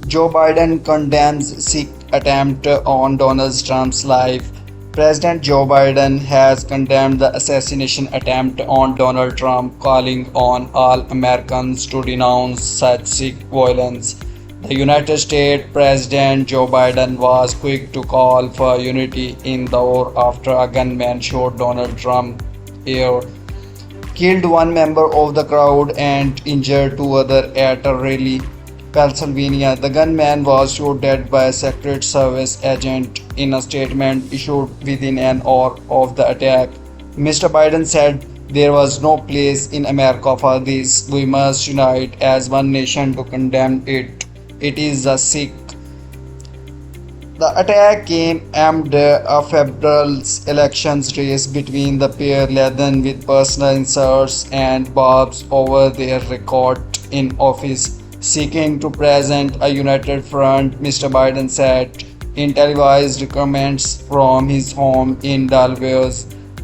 Joe Biden condemns Sikh attempt on Donald Trump's life. President Joe Biden has condemned the assassination attempt on Donald Trump, calling on all Americans to denounce such Sikh violence. The United States President Joe Biden was quick to call for unity in the war after a gunman shot Donald Trump here, killed one member of the crowd and injured two others at a rally. Pennsylvania. The gunman was shot dead by a Secret Service agent in a statement issued within an hour of the attack. Mr. Biden said there was no place in America for this. We must unite as one nation to condemn it. It is a Sikh. The attack came amid a federal elections race between the pair laden with personal insults and barbs over their record in office, seeking to present a united front. Mr. Biden said in televised comments from his home in Delaware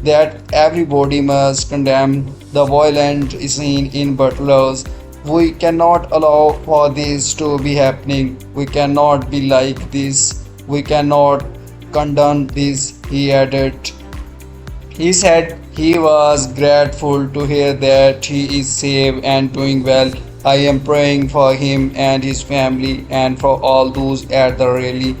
that everybody must condemn the violent scene in Butler's. We cannot allow for this to be happening. We cannot be like this. We cannot condone this, he added. He said he was grateful to hear that he is safe and doing well. I am praying for him and his family and for all those at the rally.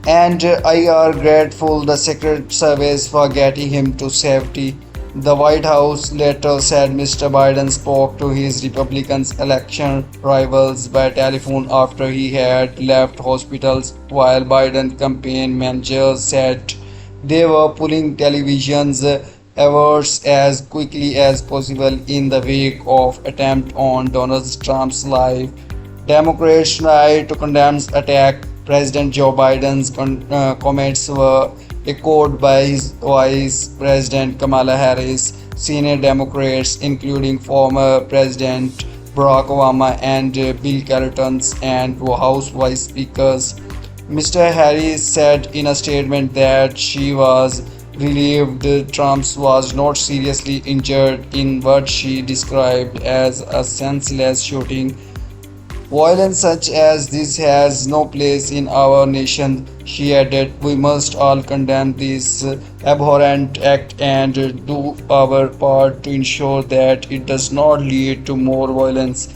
And I are grateful the Secret Service for getting him to safety. The White House later said Mr. Biden spoke to his Republican election rivals by telephone after he had left hospitals, while Biden campaign managers said they were pulling television's awards as quickly as possible in the wake of attempt on Donald Trump's life. Democrats tried to condemn attack. President Joe Biden's comments were echoed by his Vice President Kamala Harris, senior Democrats including former President Barack Obama and Bill Clinton and House Vice Speakers. Mr. Harris said in a statement that she was relieved Trump was not seriously injured in what she described as a senseless shooting. Violence such as this has no place in our nation, she added. We must all condemn this abhorrent act and do our part to ensure that it does not lead to more violence.